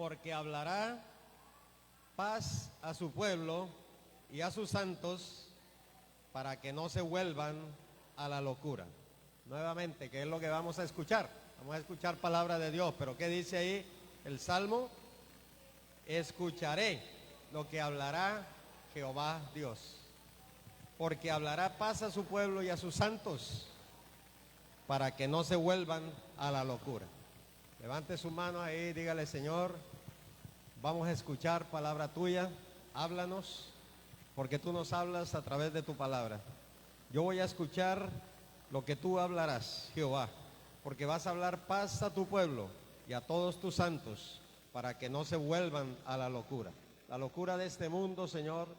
porque hablará paz a su pueblo y a sus santos para que no se vuelvan a la locura. Nuevamente, ¿qué es lo que vamos a escuchar? Vamos a escuchar palabra de Dios, pero ¿qué dice ahí el Salmo? Escucharé lo que hablará Jehová Dios, porque hablará paz a su pueblo y a sus santos para que no se vuelvan a la locura. Levante su mano ahí, dígale: Señor, vamos a escuchar palabra tuya, háblanos, porque tú nos hablas a través de tu palabra. Yo voy a escuchar lo que tú hablarás, Jehová, porque vas a hablar paz a tu pueblo y a todos tus santos, para que no se vuelvan a la locura. La locura de este mundo, Señor,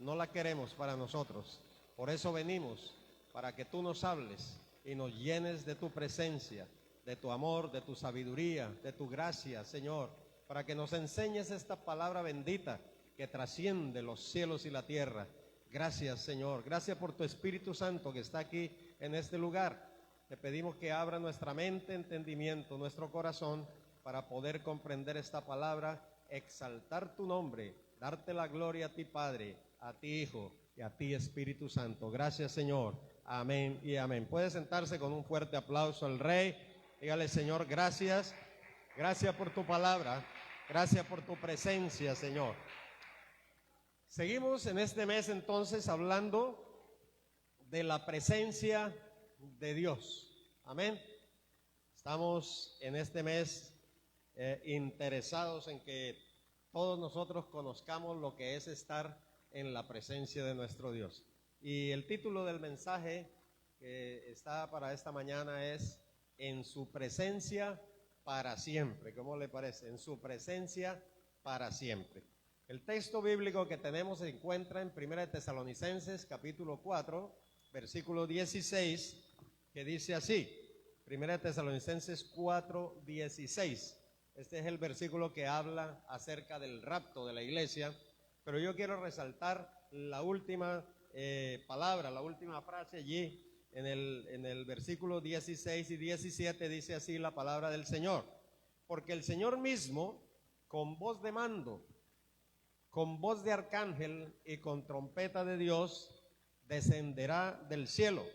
no la queremos para nosotros. Por eso venimos, para que tú nos hables y nos llenes de tu presencia, de tu amor, de tu sabiduría, de tu gracia, Señor, para que nos enseñes esta palabra bendita que trasciende los cielos y la tierra. Gracias, Señor. Gracias por tu Espíritu Santo que está aquí en este lugar. Te pedimos que abra nuestra mente, entendimiento, nuestro corazón, para poder comprender esta palabra, exaltar tu nombre, darte la gloria a ti, Padre, a ti, Hijo, y a ti, Espíritu Santo. Gracias, Señor. Amén y amén. Puede sentarse con un fuerte aplauso al Rey. Dígale: Señor, gracias. Gracias por tu palabra. Gracias por tu presencia, Señor. Seguimos en este mes entonces hablando de la presencia de Dios. Amén. Estamos en este mes interesados en que todos nosotros conozcamos lo que es estar en la presencia de nuestro Dios. Y el título del mensaje que está para esta mañana es: en su presencia para siempre. ¿Cómo le parece? En su presencia para siempre. El texto bíblico que tenemos se encuentra en 1 Tesalonicenses capítulo 4, versículo 16, que dice así. 1 Tesalonicenses 4, 16. Este es el versículo que habla acerca del rapto de la iglesia, pero yo quiero resaltar la última palabra, la última frase allí. En el versículo 16 y 17 dice así la palabra del Señor: porque el Señor mismo, con voz de mando, con voz de arcángel y con trompeta de Dios, descenderá del cielo,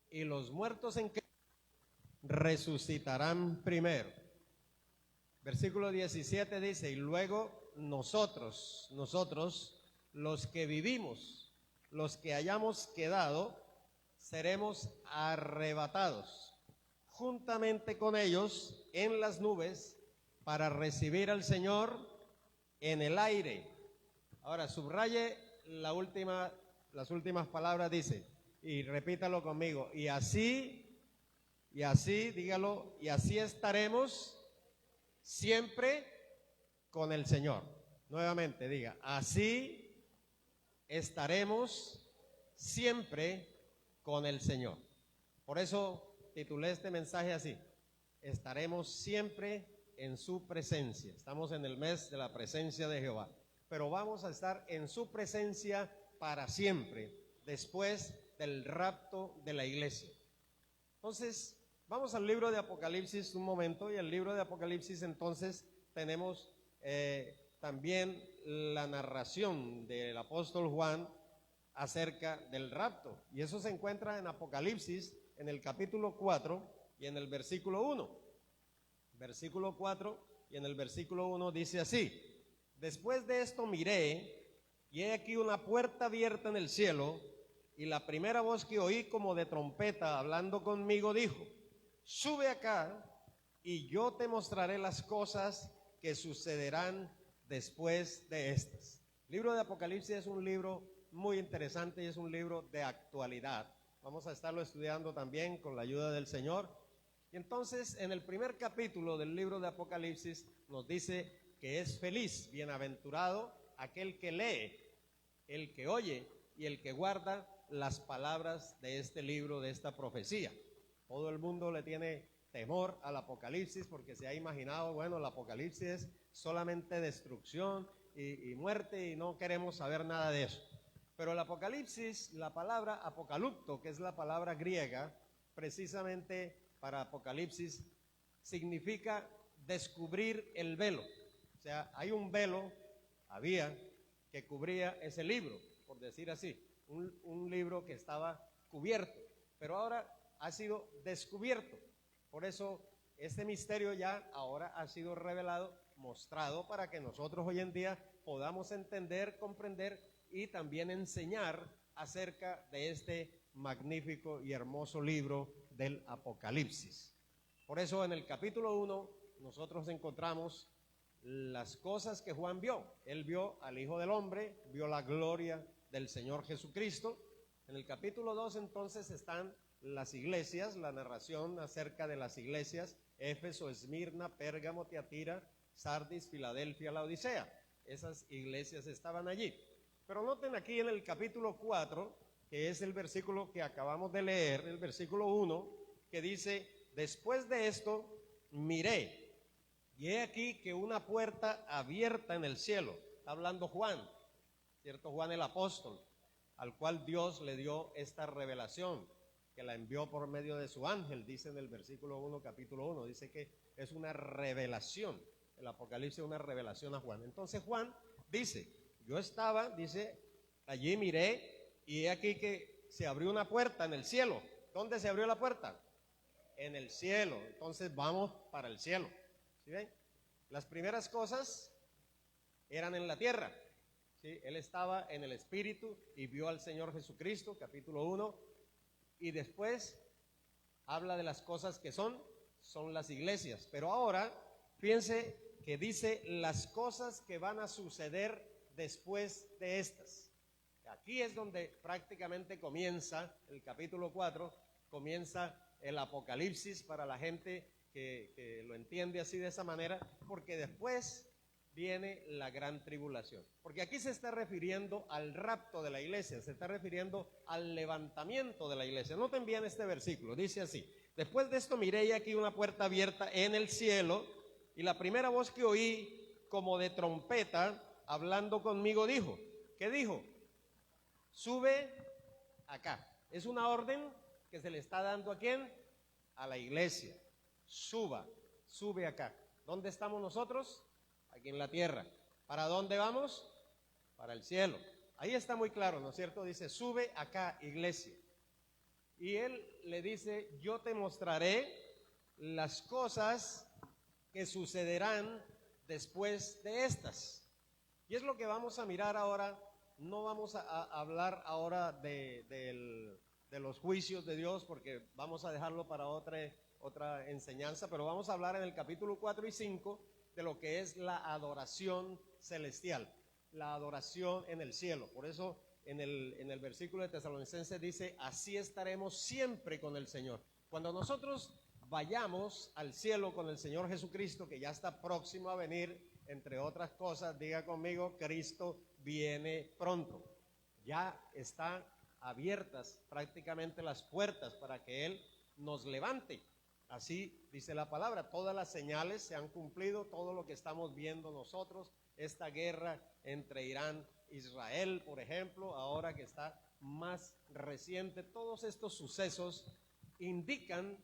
y los muertos en Cristo resucitarán primero. Versículo 17 dice: y luego nosotros, los que vivimos, los que hayamos quedado, seremos arrebatados juntamente con ellos en las nubes para recibir al Señor en el aire. Ahora subraye las últimas palabras, dice, y repítalo conmigo: y así, dígalo, y así estaremos siempre con el Señor. Nuevamente diga: así estaremos siempre con el Señor. Por eso titulé este mensaje así: estaremos siempre en su presencia. Estamos en el mes de la presencia de Jehová, pero vamos a estar en su presencia para siempre, después del rapto de la iglesia. Entonces, vamos al libro de Apocalipsis un momento, y el libro de Apocalipsis entonces tenemos también la narración del apóstol Juan acerca del rapto, y eso se encuentra en Apocalipsis en el capítulo 4 y en el versículo 1. Versículo 4 y en el versículo 1 dice así: después de esto miré, y he aquí una puerta abierta en el cielo, y la primera voz que oí como de trompeta hablando conmigo dijo: sube acá, y yo te mostraré las cosas que sucederán después de estas. El libro de Apocalipsis es un libro muy interesante y es un libro de actualidad. Vamos a estarlo estudiando también con la ayuda del Señor. Y entonces, en el primer capítulo del libro de Apocalipsis nos dice que es feliz, bienaventurado aquel que lee, el que oye y el que guarda las palabras de este libro, de esta profecía. Todo el mundo le tiene temor al Apocalipsis porque se ha imaginado, bueno, el Apocalipsis es solamente destrucción y muerte, y no queremos saber nada de eso. Pero el Apocalipsis, la palabra apocalipto, que es la palabra griega, precisamente para Apocalipsis, significa descubrir el velo. O sea, hay un velo, había, que cubría ese libro, por decir así, un libro que estaba cubierto, pero ahora ha sido descubierto. Por eso este misterio ya ahora ha sido revelado, mostrado, para que nosotros hoy en día podamos entender, comprender y también enseñar acerca de este magnífico y hermoso libro del Apocalipsis. Por eso en el capítulo 1 nosotros encontramos las cosas que Juan vio. Él vio al Hijo del Hombre, vio la gloria del Señor Jesucristo. En el capítulo 2 entonces están las iglesias, la narración acerca de las iglesias: Éfeso, Esmirna, Pérgamo, Tiatira, Sardis, Filadelfia, Laodicea. Esas iglesias estaban allí. Pero noten aquí en el capítulo 4, que es el versículo que acabamos de leer, el versículo 1, que dice: después de esto miré, y he aquí que una puerta abierta en el cielo. Está hablando Juan, ¿cierto? Juan el apóstol, al cual Dios le dio esta revelación, que la envió por medio de su ángel, dice en el versículo 1, capítulo 1, dice que es una revelación, el Apocalipsis es una revelación a Juan. Entonces Juan dice: yo estaba, dice, allí miré, y he aquí que se abrió una puerta en el cielo. ¿Dónde se abrió la puerta? En el cielo. Entonces vamos para el cielo. ¿Sí ven? Las primeras cosas eran en la tierra. ¿Sí? Él estaba en el Espíritu y vio al Señor Jesucristo, capítulo 1, y después habla de las cosas que son las iglesias. Pero ahora, fíjense que dice las cosas que van a suceder después de estas. Aquí es donde prácticamente comienza el capítulo 4, comienza el Apocalipsis para la gente que lo entiende así, de esa manera, porque después viene la gran tribulación. Porque aquí se está refiriendo al rapto de la iglesia, se está refiriendo al levantamiento de la iglesia. Noten bien este versículo, dice así: después de esto miré y aquí una puerta abierta en el cielo, y la primera voz que oí como de trompeta hablando conmigo dijo, ¿qué dijo? Sube acá. Es una orden que se le está dando ¿a quién? A la iglesia. Sube acá. ¿Dónde estamos nosotros? Aquí en la tierra. ¿Para dónde vamos? Para el cielo. Ahí está muy claro, ¿no es cierto? Dice: sube acá, iglesia. Y él le dice: yo te mostraré las cosas que sucederán después de estas. Y es lo que vamos a mirar ahora. No vamos a hablar ahora de los juicios de Dios, porque vamos a dejarlo para otra enseñanza, pero vamos a hablar en el capítulo 4 y 5 de lo que es la adoración celestial, la adoración en el cielo. Por eso en el versículo de Tesalonicenses dice: así estaremos siempre con el Señor. Cuando nosotros vayamos al cielo con el Señor Jesucristo, que ya está próximo a venir, entre otras cosas, diga conmigo: Cristo viene pronto. Ya están abiertas prácticamente las puertas para que Él nos levante. Así dice la palabra, todas las señales se han cumplido, todo lo que estamos viendo nosotros, esta guerra entre Irán e Israel, por ejemplo, ahora que está más reciente, todos estos sucesos indican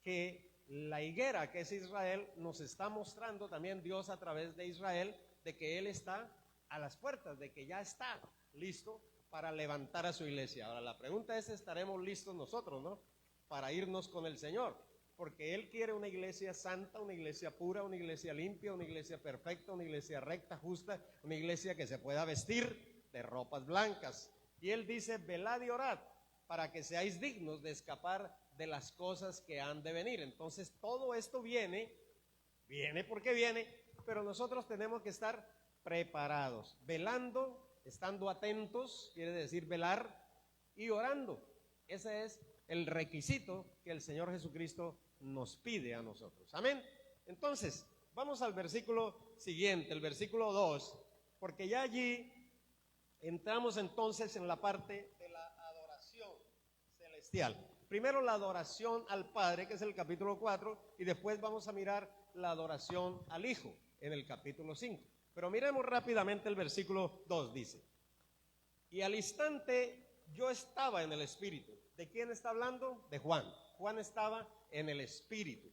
que la higuera, que es Israel, nos está mostrando también Dios a través de Israel, de que Él está a las puertas, de que ya está listo para levantar a su iglesia. Ahora la pregunta es: ¿estaremos listos nosotros, no? Para irnos con el Señor, porque Él quiere una iglesia santa, una iglesia pura, una iglesia limpia, una iglesia perfecta, una iglesia recta, justa, una iglesia que se pueda vestir de ropas blancas. Y Él dice: velad y orad para que seáis dignos de escapar de las cosas que han de venir. Entonces todo esto viene porque viene, pero nosotros tenemos que estar preparados, velando, estando atentos, quiere decir velar, y orando. Ese es el requisito que el Señor Jesucristo nos pide a nosotros. Amén. Entonces, vamos al versículo siguiente, el versículo 2, porque ya allí entramos entonces en la parte de la adoración celestial. Primero la adoración al Padre, que es el capítulo 4, y después vamos a mirar la adoración al Hijo en el capítulo 5. Pero miremos rápidamente el versículo 2, dice: y al instante yo estaba en el Espíritu. ¿De quién está hablando? De Juan. Juan estaba en el Espíritu.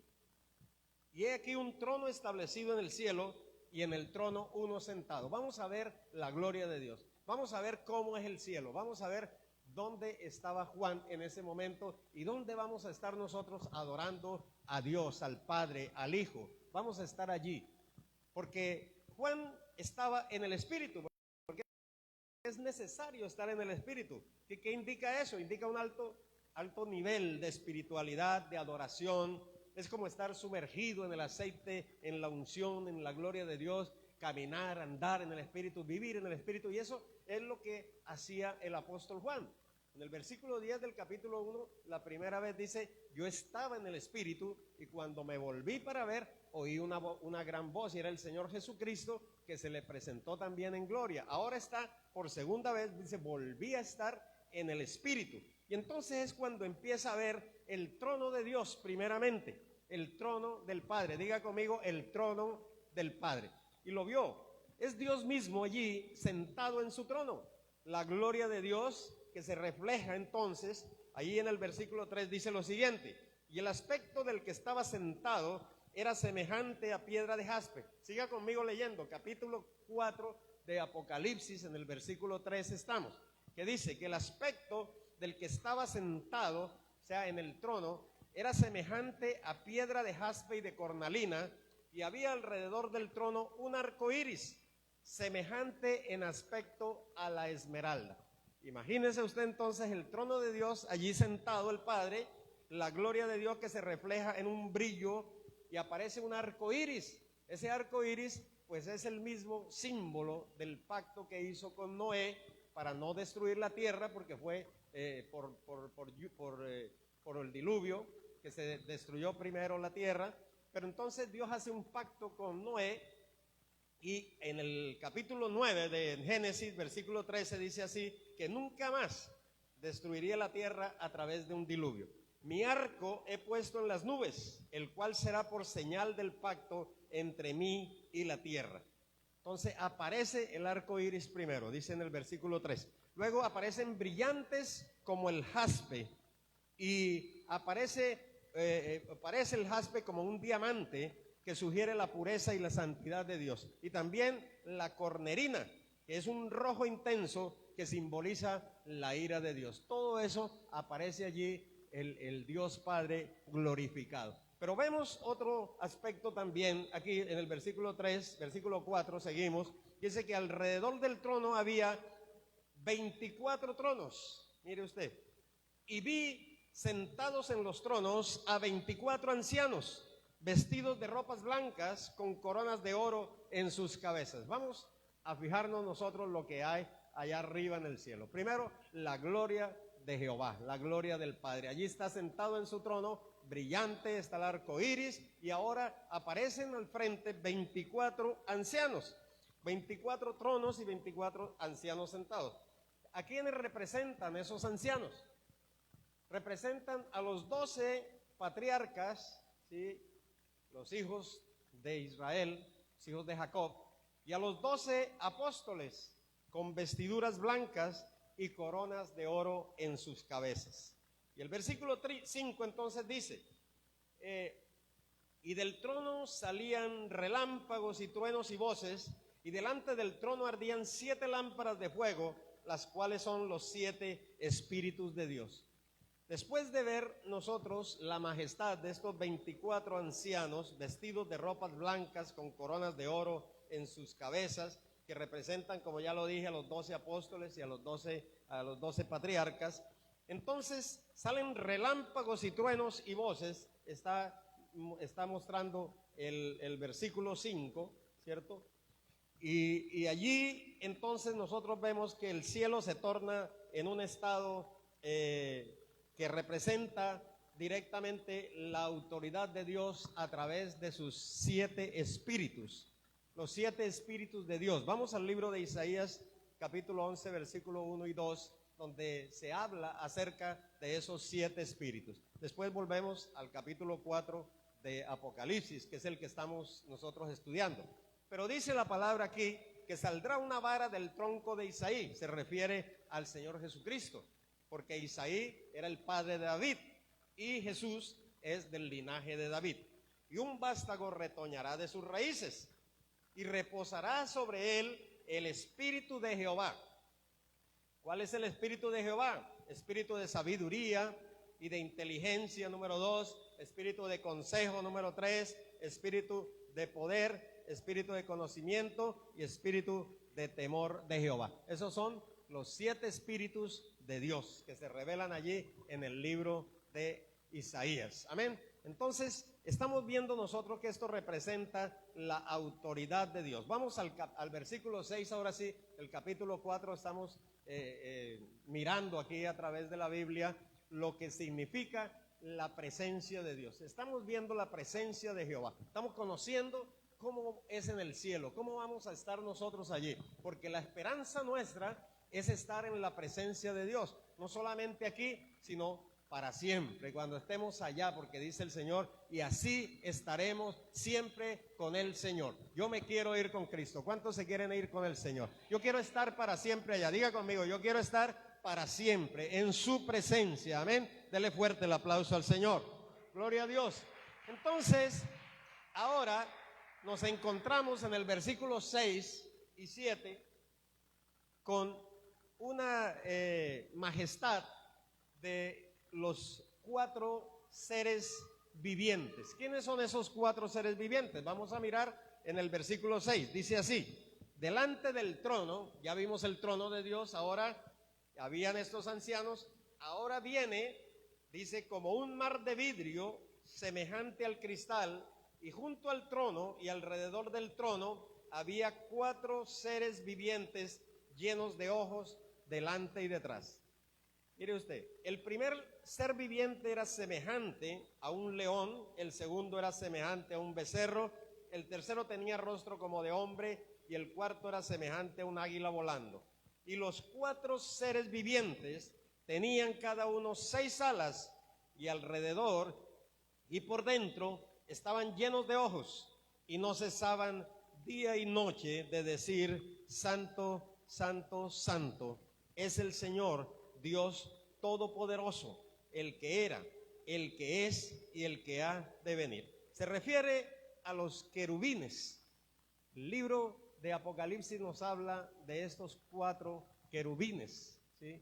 Y he aquí un trono establecido en el cielo, y en el trono uno sentado. Vamos a ver la gloria de Dios. Vamos a ver cómo es el cielo. Vamos a ver dónde estaba Juan en ese momento y dónde vamos a estar nosotros adorando a Dios, al Padre, al Hijo. Vamos a estar allí, porque Juan estaba en el Espíritu. Porque es necesario estar en el Espíritu. ¿Qué indica eso? Indica un alto nivel de espiritualidad, de adoración. Es como estar sumergido en el aceite, en la unción, en la gloria de Dios, caminar, andar en el Espíritu, vivir en el Espíritu. Y eso es lo que hacía el apóstol Juan. En el versículo 10 del capítulo 1, la primera vez dice: yo estaba en el Espíritu y cuando me volví para ver, oí una gran voz, y era el Señor Jesucristo, que se le presentó también en gloria. Ahora está por segunda vez, dice: volví a estar en el Espíritu. Y entonces es cuando empieza a ver el trono de Dios primeramente, el trono del Padre. Diga conmigo: el trono del Padre. Y lo vio. Es Dios mismo allí sentado en su trono. La gloria de Dios que se refleja entonces, ahí en el versículo 3 dice lo siguiente: y el aspecto del que estaba sentado era semejante a piedra de jaspe. Siga conmigo leyendo, capítulo 4 de Apocalipsis, en el versículo 3 estamos, que dice que el aspecto del que estaba sentado, o sea, en el trono, era semejante a piedra de jaspe y de cornalina, y había alrededor del trono un arco iris, semejante en aspecto a la esmeralda. Imagínese usted entonces el trono de Dios, allí sentado el Padre, la gloria de Dios que se refleja en un brillo, y aparece un arco iris. Ese arco iris pues es el mismo símbolo del pacto que hizo con Noé para no destruir la tierra, porque fue por el diluvio que se destruyó primero la tierra. Pero entonces Dios hace un pacto con Noé, y en el capítulo 9 de Génesis, versículo 13, dice así: que nunca más destruiría la tierra a través de un diluvio. Mi arco he puesto en las nubes, el cual será por señal del pacto entre mí y la tierra. Entonces aparece el arco iris primero, dice en el versículo 3. Luego aparecen brillantes como el jaspe, y aparece el jaspe como un diamante que sugiere la pureza y la santidad de Dios. Y también la cornerina, que es un rojo intenso que simboliza la ira de Dios. Todo eso aparece allí, el Dios Padre glorificado. Pero vemos otro aspecto también aquí en el versículo 3, versículo 4, seguimos. Dice que alrededor del trono había 24 tronos. Mire usted. Y vi sentados en los tronos a 24 ancianos, vestidos de ropas blancas, con coronas de oro en sus cabezas. Vamos a fijarnos nosotros lo que hay allá arriba en el cielo. Primero, la gloria de Jehová, la gloria del Padre. Allí está sentado en su trono, brillante, está el arco iris, y ahora aparecen al frente 24 ancianos, 24 tronos y 24 ancianos sentados. ¿A quiénes representan esos ancianos? Representan a los 12 patriarcas, ¿sí?, los hijos de Israel, los hijos de Jacob, y a los 12 apóstoles con vestiduras blancas y coronas de oro en sus cabezas. Y el versículo 5 entonces dice: y del trono salían relámpagos y truenos y voces, y delante del trono ardían 7 lámparas de fuego, las cuales son los 7 espíritus de Dios. Después de ver nosotros la majestad de estos 24 ancianos vestidos de ropas blancas con coronas de oro en sus cabezas, que representan, como ya lo dije, a los 12 apóstoles y a los 12 patriarcas, entonces salen relámpagos y truenos y voces. Está mostrando el versículo 5, ¿cierto? Y allí entonces nosotros vemos que el cielo se torna en un estado que representa directamente la autoridad de Dios a través de sus 7 espíritus, los 7 espíritus de Dios. Vamos al libro de Isaías, capítulo 11, versículo 1 y 2, donde se habla acerca de esos 7 espíritus. Después volvemos al capítulo 4 de Apocalipsis, que es el que estamos nosotros estudiando. Pero dice la palabra aquí que saldrá una vara del tronco de Isaí. Se refiere al Señor Jesucristo, porque Isaí era el padre de David y Jesús es del linaje de David. Y un vástago retoñará de sus raíces, y reposará sobre él el espíritu de Jehová. ¿Cuál es el espíritu de Jehová? Espíritu de sabiduría y de inteligencia, número 2, espíritu de consejo, número 3, espíritu de poder, espíritu de conocimiento y espíritu de temor de Jehová. Esos son los 7 espíritus de Dios que se revelan allí en el libro de Isaías. Amén. Entonces, estamos viendo nosotros que esto representa la autoridad de Dios. Vamos al versículo 6, ahora sí, el capítulo 4, estamos mirando aquí a través de la Biblia lo que significa la presencia de Dios. Estamos viendo la presencia de Jehová. Estamos conociendo cómo es en el cielo, cómo vamos a estar nosotros allí, porque la esperanza nuestra es estar en la presencia de Dios, no solamente aquí, sino para siempre, cuando estemos allá, porque dice el Señor, y así estaremos siempre con el Señor. Yo me quiero ir con Cristo. ¿Cuántos se quieren ir con el Señor? Yo quiero estar para siempre allá. Diga conmigo, yo quiero estar para siempre en su presencia. Amén. Dele fuerte el aplauso al Señor. Gloria a Dios. Entonces, ahora nos encontramos en el versículo 6 y 7 con una majestad de los 4 seres vivientes. ¿Quiénes son esos 4 seres vivientes? Vamos a mirar en el versículo 6. Dice así: delante del trono, ya vimos el trono de Dios, ahora habían estos ancianos, ahora viene, dice, como un mar de vidrio semejante al cristal, y junto al trono y alrededor del trono había 4 seres vivientes llenos de ojos delante y detrás. Mire usted, el primer ser viviente era semejante a un león, el segundo era semejante a un becerro, el tercero tenía rostro como de hombre y el cuarto era semejante a un águila volando. Y los 4 seres vivientes tenían cada uno 6 alas y alrededor y por dentro estaban llenos de ojos y no cesaban día y noche de decir: Santo, Santo, Santo es el Señor Dios Todopoderoso, el que era, el que es y el que ha de venir. Se refiere a los querubines. El libro de Apocalipsis nos habla de estos 4 querubines, ¿sí?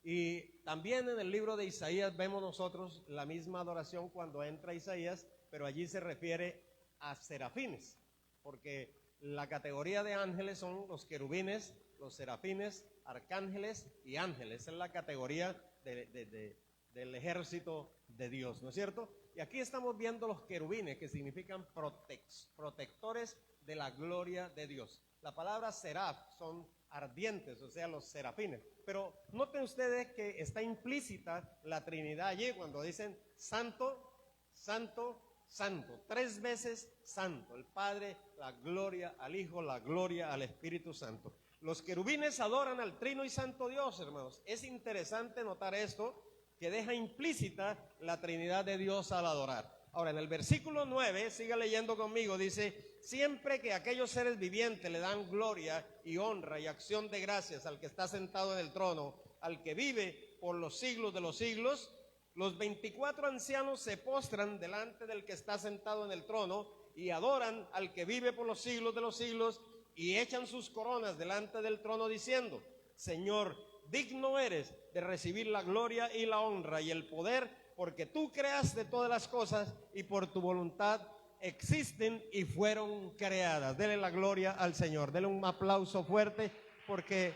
Y también en el libro de Isaías vemos nosotros la misma adoración cuando entra Isaías, pero allí se refiere a serafines, porque la categoría de ángeles son los querubines, los serafines, arcángeles y ángeles. Esa es la categoría del ejército de Dios, ¿no es cierto? Y aquí estamos viendo los querubines, que significan protectores de la gloria de Dios. La palabra seraf son ardientes, o sea, los serafines. Pero noten ustedes que está implícita la Trinidad allí cuando dicen santo, santo, santo. 3 veces santo. El Padre, la gloria al Hijo, la gloria al Espíritu Santo. Los querubines adoran al Trino y Santo Dios, hermanos. Es interesante notar esto, que deja implícita la Trinidad de Dios al adorar. Ahora, en el versículo 9, siga leyendo conmigo, dice: siempre que aquellos seres vivientes le dan gloria y honra y acción de gracias al que está sentado en el trono, al que vive por los siglos de los siglos, los 24 ancianos se postran delante del que está sentado en el trono y adoran al que vive por los siglos de los siglos, y echan sus coronas delante del trono diciendo: Señor, digno eres de recibir la gloria y la honra y el poder, porque tú creaste todas las cosas y por tu voluntad existen y fueron creadas. Dele la gloria al Señor, dele un aplauso fuerte, porque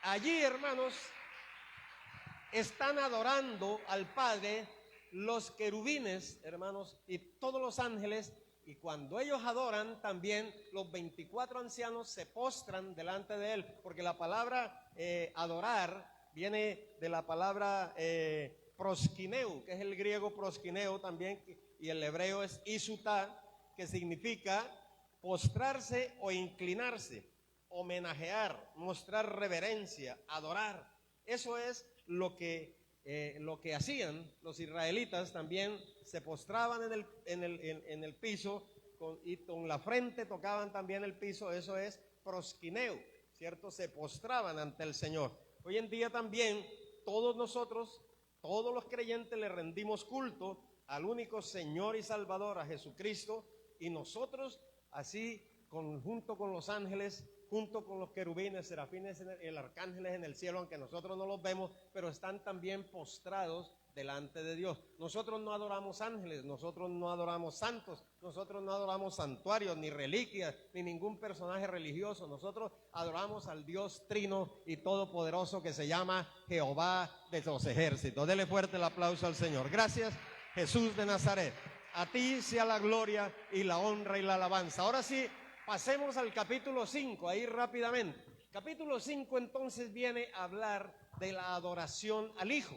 allí, hermanos, están adorando al Padre los querubines, hermanos, y todos los ángeles. Y cuando ellos adoran, también los 24 ancianos se postran delante de él, porque la palabra adorar viene de la palabra proskineu, que es el griego proskineu también, y el hebreo es isutá, que significa postrarse o inclinarse, homenajear, mostrar reverencia, adorar. Eso es lo que hacían los israelitas. También se postraban en el piso y con la frente tocaban también el piso. Eso es proskineo, ¿cierto? Se postraban ante el Señor. Hoy en día también todos nosotros, todos los creyentes, le rendimos culto al único Señor y Salvador, a Jesucristo, y nosotros así junto con los ángeles, junto con los querubines, serafines, el arcángeles en el cielo, aunque nosotros no los vemos, pero están también postrados delante de Dios. Nosotros no adoramos ángeles, nosotros no adoramos santos, nosotros no adoramos santuarios, ni reliquias, ni ningún personaje religioso. Nosotros adoramos al Dios trino y todopoderoso que se llama Jehová de los ejércitos. Dele fuerte el aplauso al Señor. Gracias, Jesús de Nazaret. A ti sea la gloria y la honra y la alabanza. Ahora sí, pasemos al capítulo 5, ahí rápidamente. Capítulo 5 entonces viene a hablar de la adoración al Hijo.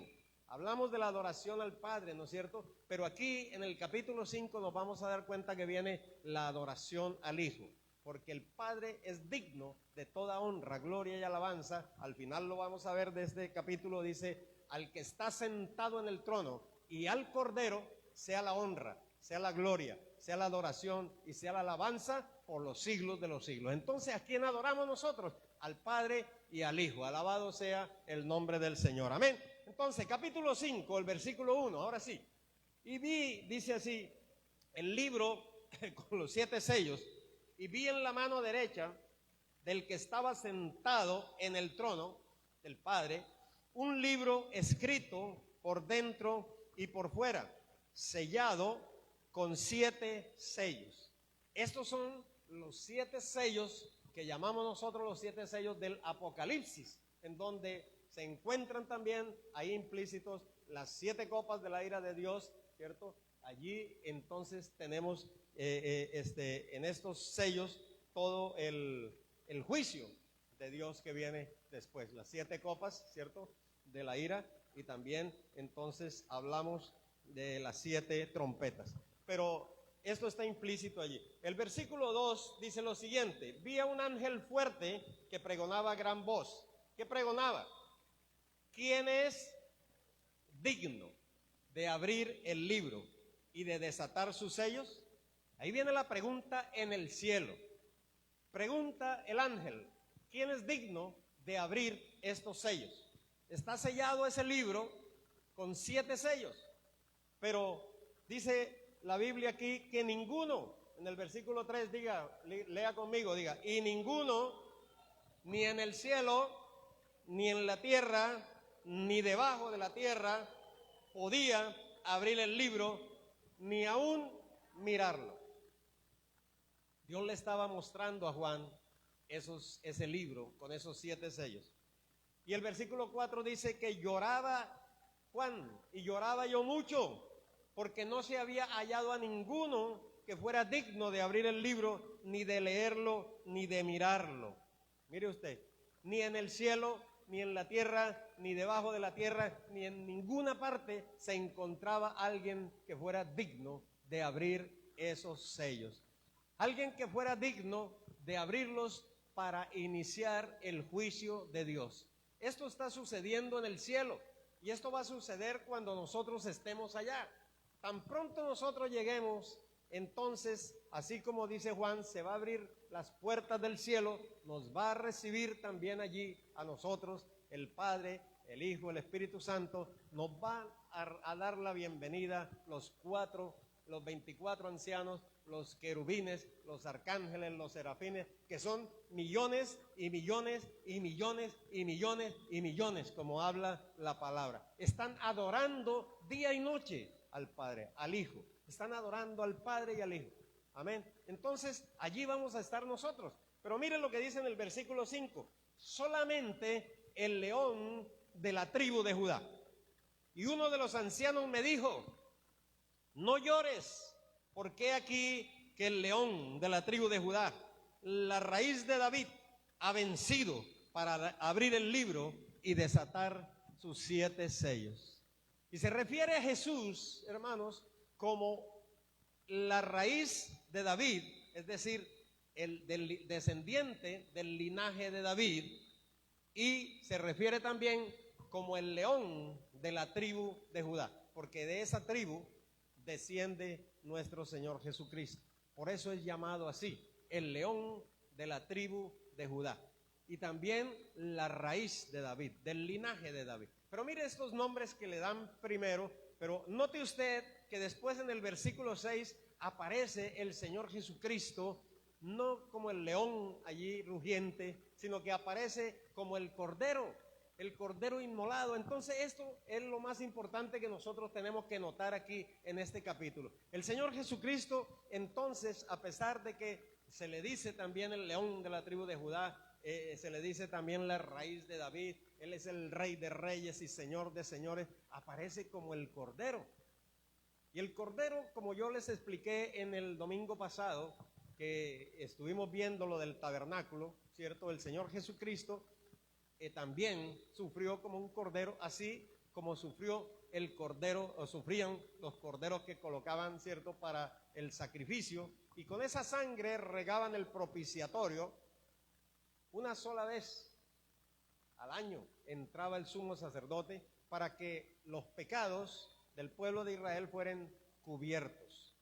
Hablamos de la adoración al Padre, ¿no es cierto? Pero aquí en el capítulo 5 nos vamos a dar cuenta que viene la adoración al Hijo, porque el Padre es digno de toda honra, gloria y alabanza. Al final lo vamos a ver de este capítulo, dice, al que está sentado en el trono y al Cordero sea la honra, sea la gloria, sea la adoración y sea la alabanza por los siglos de los siglos. Entonces, ¿a quién adoramos nosotros? Al Padre y al Hijo. Alabado sea el nombre del Señor. Amén. Entonces, capítulo 5, el versículo 1, ahora sí. Y vi, dice así, el libro con los 7 sellos, y vi en la mano derecha del que estaba sentado en el trono, del Padre, un libro escrito por dentro y por fuera, sellado con 7 sellos. Estos son los 7 sellos que llamamos nosotros los 7 sellos del Apocalipsis, en donde se encuentran también ahí implícitos las 7 copas de la ira de Dios, ¿cierto? Allí entonces tenemos en estos sellos todo el juicio de Dios que viene después, las 7 copas, ¿cierto?, de la ira, y también entonces hablamos de las 7 trompetas. Pero esto está implícito allí. El versículo 2 dice lo siguiente: vi a un ángel fuerte que pregonaba a gran voz. ¿Qué pregonaba? ¿Quién es digno de abrir el libro y de desatar sus sellos? Ahí viene la pregunta en el cielo. Pregunta el ángel: ¿quién es digno de abrir estos sellos? Está sellado ese libro con 7 sellos, pero dice la Biblia aquí que ninguno, en el versículo 3, lea conmigo, diga, y ninguno, ni en el cielo, ni en la tierra, ni debajo de la tierra, podía abrir el libro, ni aún mirarlo. Dios le estaba mostrando a Juan ese libro con esos 7 sellos. Y el versículo 4 dice que lloraba Juan, y lloraba yo mucho, porque no se había hallado a ninguno que fuera digno de abrir el libro, ni de leerlo, ni de mirarlo. Mire usted, ni en el cielo, ni en la tierra, ni debajo de la tierra, ni en ninguna parte se encontraba alguien que fuera digno de abrir esos sellos. Alguien que fuera digno de abrirlos para iniciar el juicio de Dios. Esto está sucediendo en el cielo, y esto va a suceder cuando nosotros estemos allá. Tan pronto nosotros lleguemos, entonces, así como dice Juan, se va a abrir las puertas del cielo, nos va a recibir también allí a nosotros el Padre, el Hijo, el Espíritu Santo. Nos va a dar la bienvenida los 24 ancianos, los querubines, los arcángeles, los serafines, que son millones y millones y millones y millones y millones, como habla la palabra. Están adorando día y noche al Padre, al Hijo. Están adorando al Padre y al Hijo. Amén. Entonces, allí vamos a estar nosotros. Pero miren lo que dice en el versículo 5. Solamente el león de la tribu de Judá. Y uno de los ancianos me dijo: no llores, porque aquí que el león de la tribu de Judá, la raíz de David, ha vencido para abrir el libro y desatar sus 7 sellos. Y se refiere a Jesús, hermanos, como la raíz de David, es decir, el del descendiente del linaje de David, y se refiere también como el león de la tribu de Judá, porque de esa tribu desciende nuestro Señor Jesucristo. Por eso es llamado así, el león de la tribu de Judá, y también la raíz de David, del linaje de David. Pero mire estos nombres que le dan primero, pero note usted que después en el versículo 6 aparece el Señor Jesucristo no como el león allí rugiente, sino que aparece como el cordero inmolado. Entonces esto es lo más importante que nosotros tenemos que notar aquí en este capítulo. El Señor Jesucristo, entonces, a pesar de que se le dice también el león de la tribu de Judá, se le dice también la raíz de David, Él es el Rey de reyes y Señor de señores, aparece como el Cordero. Y el Cordero, como yo les expliqué en el domingo pasado, que estuvimos viendo lo del tabernáculo, ¿cierto? El Señor Jesucristo también sufrió como un cordero, así como sufrió el cordero, o sufrían los corderos que colocaban, ¿cierto?, para el sacrificio, y con esa sangre regaban el propiciatorio. Una sola vez al año entraba el sumo sacerdote para que los pecados del pueblo de Israel fueran cubiertos.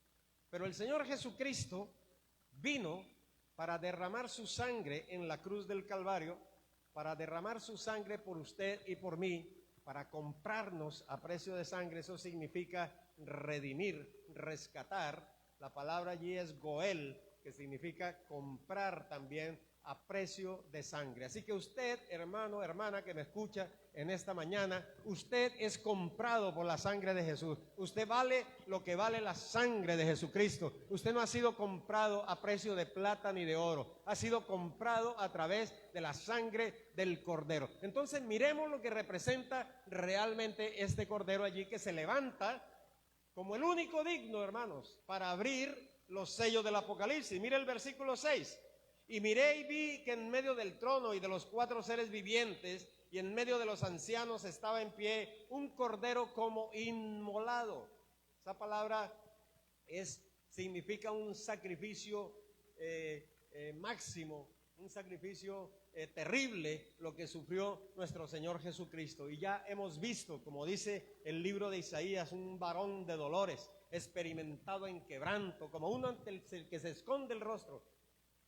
Pero el Señor Jesucristo vino para derramar su sangre en la cruz del Calvario, para derramar su sangre por usted y por mí, para comprarnos a precio de sangre. Eso significa redimir, rescatar. La palabra allí es goel, que significa comprar también a precio de sangre. Así que usted, hermano, hermana que me escucha en esta mañana, usted es comprado por la sangre de Jesús. Usted vale lo que vale la sangre de Jesucristo. Usted no ha sido comprado a precio de plata ni de oro. Ha sido comprado a través de la sangre del Cordero. Entonces miremos lo que representa realmente este Cordero allí, que se levanta como el único digno, hermanos, para abrir los sellos del Apocalipsis. Mire el versículo 6. Y miré y vi que en medio del trono y de los 4 seres vivientes y en medio de los ancianos estaba en pie un cordero como inmolado. Esa palabra significa un sacrificio máximo, un sacrificio terrible, lo que sufrió nuestro Señor Jesucristo. Y ya hemos visto, como dice el libro de Isaías, un varón de dolores, experimentado en quebranto, como uno ante el que se esconde el rostro.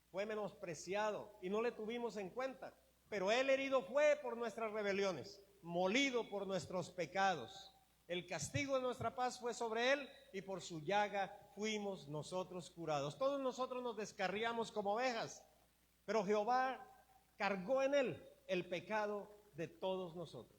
Fue menospreciado y no le tuvimos en cuenta, pero Él herido fue por nuestras rebeliones, molido por nuestros pecados. El castigo de nuestra paz fue sobre Él y por su llaga fuimos nosotros curados. Todos nosotros nos descarriamos como ovejas, pero Jehová cargó en Él el pecado de todos nosotros.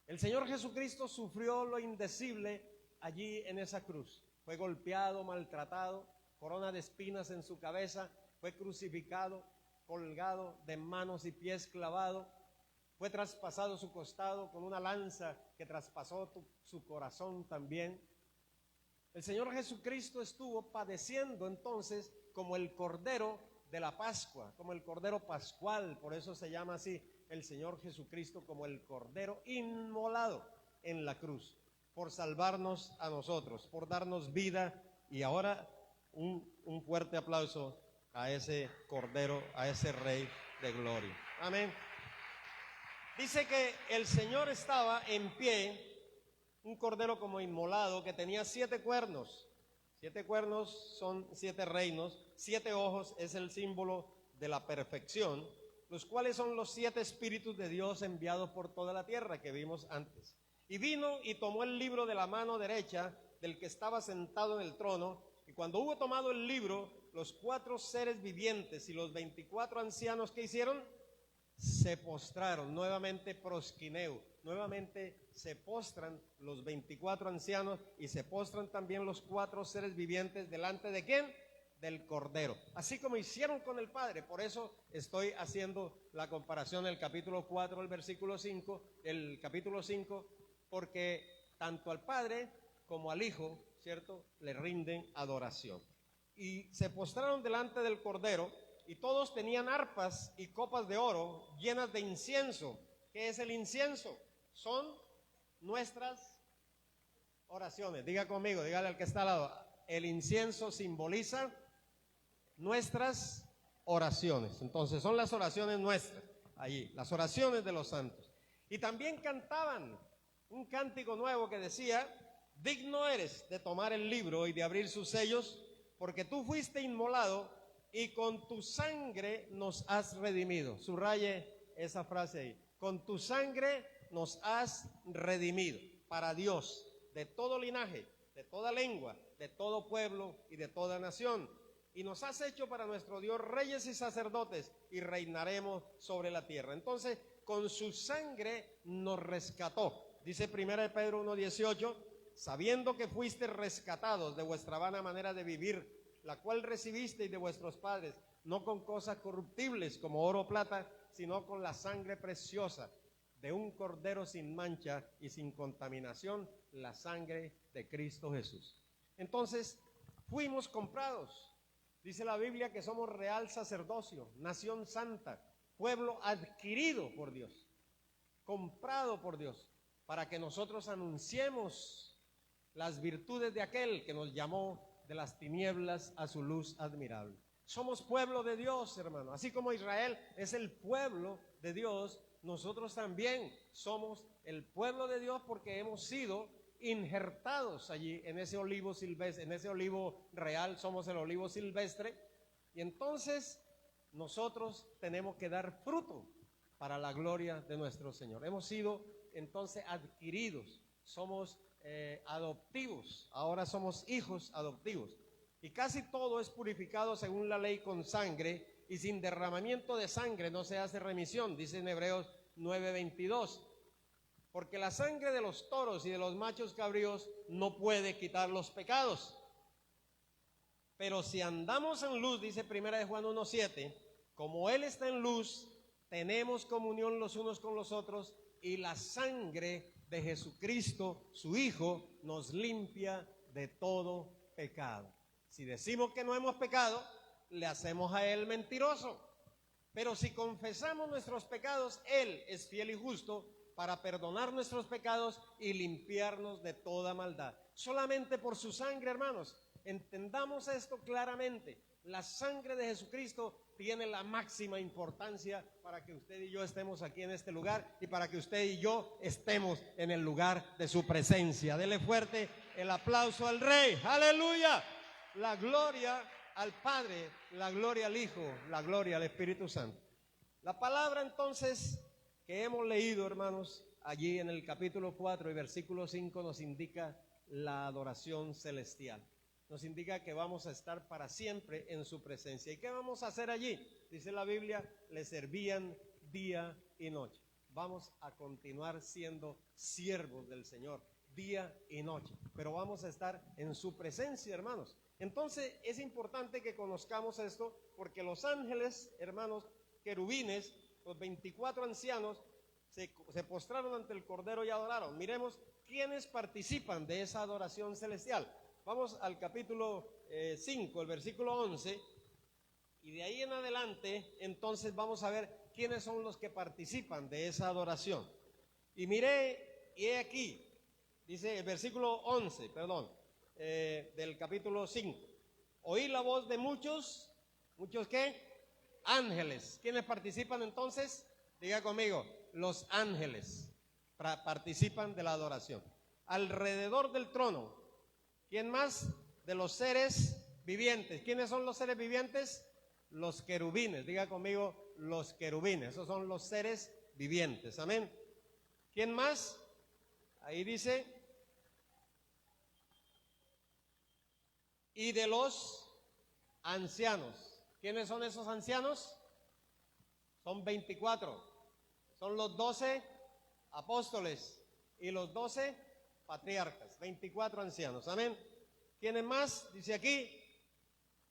El Señor Jesucristo sufrió lo indecible allí en esa cruz. Fue golpeado, maltratado, corona de espinas en su cabeza. Fue crucificado, colgado de manos y pies clavado. Fue traspasado su costado con una lanza que traspasó su corazón también. El Señor Jesucristo estuvo padeciendo entonces como el Cordero de la Pascua, como el Cordero Pascual. Por eso se llama así el Señor Jesucristo, como el Cordero inmolado en la cruz, por salvarnos a nosotros, por darnos vida. Y ahora un fuerte aplauso a ese Cordero, a ese Rey de gloria. Amén. Dice que el Señor estaba en pie, un Cordero como inmolado, que tenía 7 cuernos. 7 cuernos son 7 reinos, 7 ojos es el símbolo de la perfección, los cuales son los 7 espíritus de Dios enviados por toda la tierra que vimos antes. Y vino y tomó el libro de la mano derecha del que estaba sentado en el trono, y cuando hubo tomado el libro, los 4 seres vivientes y los 24 ancianos, ¿qué hicieron? Se postraron, nuevamente prosquineo, nuevamente se postran los 24 ancianos y se postran también los 4 seres vivientes delante de ¿quién? Del Cordero, así como hicieron con el Padre. Por eso estoy haciendo la comparación del capítulo 4 al versículo 5, el capítulo 5, porque tanto al Padre como al Hijo, ¿cierto?, le rinden adoración. Y se postraron delante del Cordero, y todos tenían arpas y copas de oro llenas de incienso. ¿Qué es el incienso? Son nuestras oraciones. Diga conmigo, dígale al que está al lado. El incienso simboliza nuestras oraciones. Entonces son las oraciones nuestras, allí, las oraciones de los santos. Y también cantaban un cántico nuevo que decía: digno eres de tomar el libro y de abrir sus sellos, porque tú fuiste inmolado y con tu sangre nos has redimido. Subraye esa frase ahí. Con tu sangre nos has redimido para Dios, de todo linaje, de toda lengua, de todo pueblo y de toda nación. y nos has hecho para nuestro Dios reyes y sacerdotes, y reinaremos sobre la tierra. Entonces, con su sangre nos rescató. Dice 1 Pedro 1:18, sabiendo que fuiste rescatados de vuestra vana manera de vivir, la cual recibisteis de vuestros padres, no con cosas corruptibles como oro o plata, sino con la sangre preciosa de un cordero sin mancha y sin contaminación, la sangre de Cristo Jesús. Entonces, fuimos comprados. Dice la Biblia que somos real sacerdocio, nación santa, pueblo adquirido por Dios, comprado por Dios, para que nosotros anunciemos las virtudes de aquel que nos llamó de las tinieblas a su luz admirable. Somos pueblo de Dios, hermano. Así como Israel es el pueblo de Dios, nosotros también somos el pueblo de Dios porque hemos sido injertados allí en ese olivo silvestre, en ese olivo real, somos el olivo silvestre, y entonces nosotros tenemos que dar fruto para la gloria de nuestro Señor. Hemos sido entonces adquiridos, somos adoptivos, ahora somos hijos adoptivos. Y casi todo es purificado según la ley con sangre, y sin derramamiento de sangre no se hace remisión, dice en Hebreos 9:22. Porque la sangre de los toros y de los machos cabríos no puede quitar los pecados. Pero si andamos en luz, dice 1 Juan 1:7, como Él está en luz, tenemos comunión los unos con los otros, y la sangre de Jesucristo, su Hijo, nos limpia de todo pecado. Si decimos que no hemos pecado, le hacemos a Él mentiroso. Pero si confesamos nuestros pecados, Él es fiel y justo para perdonar nuestros pecados y limpiarnos de toda maldad. Solamente por su sangre, hermanos. Entendamos esto claramente. La sangre de Jesucristo tiene la máxima importancia para que usted y yo estemos aquí en este lugar y para que usted y yo estemos en el lugar de su presencia. Dele fuerte el aplauso al Rey. ¡Aleluya! La gloria al Padre, la gloria al Hijo, la gloria al Espíritu Santo. La palabra entonces que hemos leído, hermanos, allí en el capítulo 4 y versículo 5 nos indica la adoración celestial. Nos indica que vamos a estar para siempre en su presencia. ¿Y qué vamos a hacer allí? Dice la Biblia, le servían día y noche. Vamos a continuar siendo siervos del Señor día y noche, pero vamos a estar en su presencia, hermanos. Entonces es importante que conozcamos esto, porque los ángeles, hermanos, querubines, los 24 ancianos, se postraron ante el Cordero y adoraron. Miremos quiénes participan de esa adoración celestial. Vamos al capítulo 5, el versículo 11, y de ahí en adelante, entonces vamos a ver quiénes son los que participan de esa adoración. Y miré, y he aquí, dice el versículo 11, del capítulo 5. Oí la voz de muchos ¿qué? Ángeles. ¿Quiénes participan entonces? Diga conmigo, los ángeles participan de la adoración. Alrededor del trono, ¿quién más? De los seres vivientes. ¿Quiénes son los seres vivientes? Los querubines. Diga conmigo, los querubines. Esos son los seres vivientes. Amén. ¿Quién más? Ahí dice, y de los ancianos. ¿Quiénes son esos ancianos? Son 24. Son los 12 apóstoles y los 12 patriarcas. 24 ancianos. Amén. ¿Quiénes más? Dice aquí.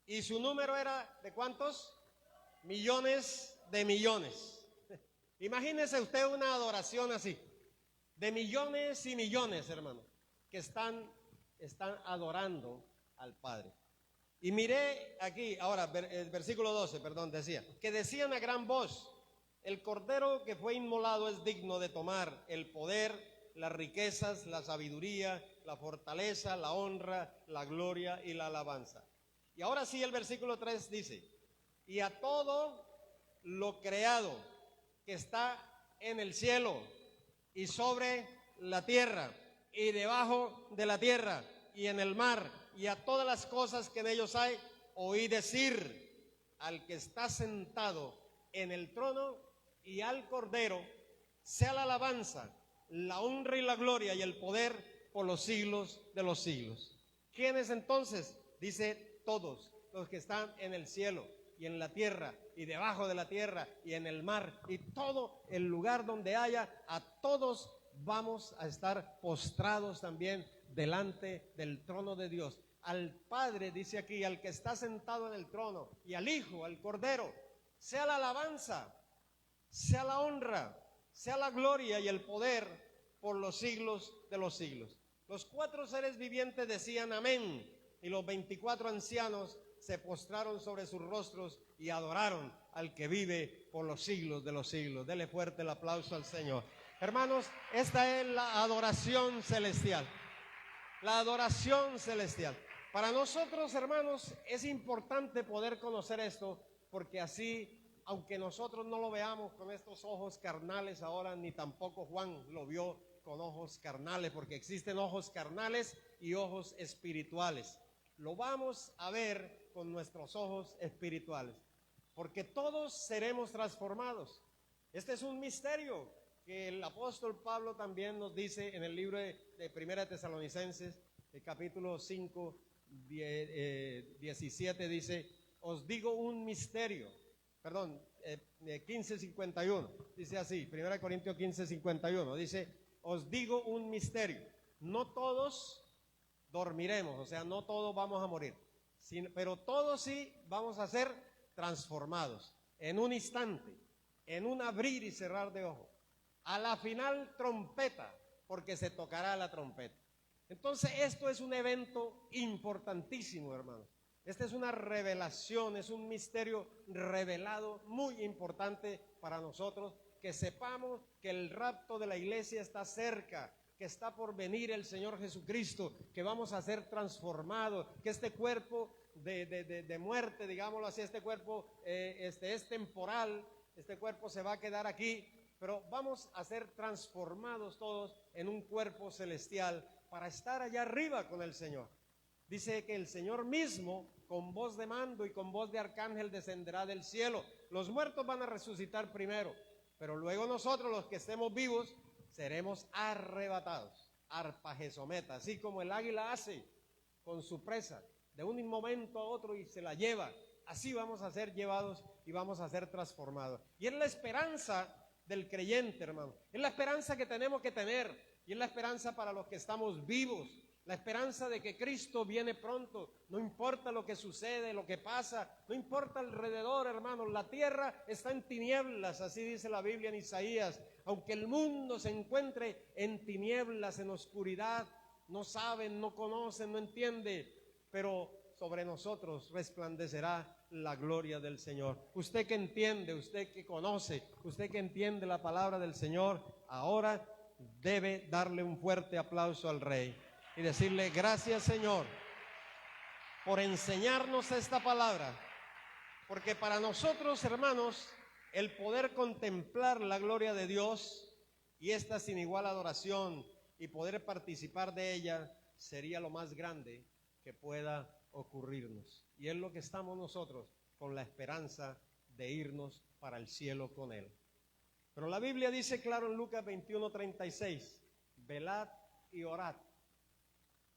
Y su número era ¿de cuántos? Millones de millones. Imagínese usted una adoración así. De millones y millones, hermano, que están adorando al Padre. Y miré aquí, ahora, el versículo 12, decía, que decían a gran voz, el Cordero que fue inmolado es digno de tomar el poder, las riquezas, la sabiduría, la fortaleza, la honra, la gloria y la alabanza. Y ahora sí el versículo 3 dice, y a todo lo creado que está en el cielo y sobre la tierra y debajo de la tierra y en el mar y a todas las cosas que en ellos hay, oí decir al que está sentado en el trono y al Cordero, sea la alabanza, la honra y la gloria y el poder por los siglos de los siglos. ¿Quiénes entonces? Dice todos los que están en el cielo y en la tierra y debajo de la tierra y en el mar y todo el lugar donde haya, a todos vamos a estar postrados también delante del trono de Dios. Al Padre, dice aquí, al que está sentado en el trono, y al Hijo, al Cordero, sea la alabanza, sea la honra, sea la gloria y el poder por los siglos de los siglos. Los 4 seres vivientes decían amén, y los 24 ancianos se postraron sobre sus rostros y adoraron al que vive por los siglos de los siglos. Dele fuerte el aplauso al Señor. Hermanos, esta es la adoración celestial. La adoración celestial. Para nosotros, hermanos, es importante poder conocer esto, porque así, aunque nosotros no lo veamos con estos ojos carnales ahora, ni tampoco Juan lo vio con ojos carnales, porque existen ojos carnales y ojos espirituales. Lo vamos a ver con nuestros ojos espirituales, porque todos seremos transformados. Este es un misterio que el apóstol Pablo también nos dice en el libro de Primera Tesalonicenses, el capítulo 5, 17, dice, os digo un misterio, 15:51, dice así, 1 Corintios 15:51, dice, os digo un misterio, no todos dormiremos, o sea, no todos vamos a morir, pero todos sí vamos a ser transformados en un instante, en un abrir y cerrar de ojos. A la final trompeta, porque se tocará la trompeta. Entonces esto es un evento importantísimo, hermanos. Esta es una revelación, es un misterio revelado muy importante para nosotros, que sepamos que el rapto de la iglesia está cerca, que está por venir el Señor Jesucristo, que vamos a ser transformados, que este cuerpo de muerte, digámoslo así, este cuerpo es temporal, este cuerpo se va a quedar aquí, pero vamos a ser transformados todos en un cuerpo celestial para estar allá arriba con el Señor. Dice que el Señor mismo, con voz de mando y con voz de arcángel, descenderá del cielo. Los muertos van a resucitar primero, pero luego nosotros, los que estemos vivos, seremos arrebatados, arpajesometa, así como el águila hace con su presa, de un momento a otro y se la lleva. Así vamos a ser llevados y vamos a ser transformados. Y es la esperanza del creyente, hermano. Es la esperanza que tenemos que tener, y es la esperanza para los que estamos vivos. La esperanza de que Cristo viene pronto. No importa lo que sucede, lo que pasa, no importa alrededor, hermanos. La tierra está en tinieblas, así dice la Biblia en Isaías. Aunque el mundo se encuentre en tinieblas, en oscuridad, no saben, no conocen, no entienden, pero sobre nosotros resplandecerá la gloria del Señor. Usted que entiende, usted que conoce, usted que entiende la palabra del Señor, ahora debe darle un fuerte aplauso al Rey y decirle: gracias, Señor, por enseñarnos esta palabra, porque para nosotros, hermanos, el poder contemplar la gloria de Dios y esta sin igual adoración y poder participar de ella sería lo más grande que pueda ocurrirnos. Y es lo que estamos nosotros, con la esperanza de irnos para el cielo con Él. Pero la Biblia dice claro en Lucas 21:36, velad y orad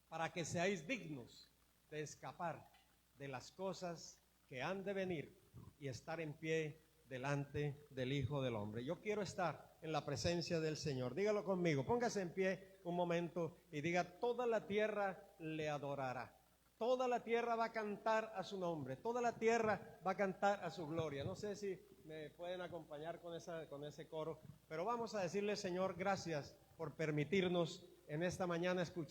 para que seáis dignos de escapar de las cosas que han de venir y estar en pie delante del Hijo del Hombre. Yo quiero estar en la presencia del Señor. Dígalo conmigo, póngase en pie un momento y diga: toda la tierra le adorará. Toda la tierra va a cantar a su nombre, toda la tierra va a cantar a su gloria. No sé si me pueden acompañar con ese coro, pero vamos a decirle: Señor, gracias por permitirnos en esta mañana escuchar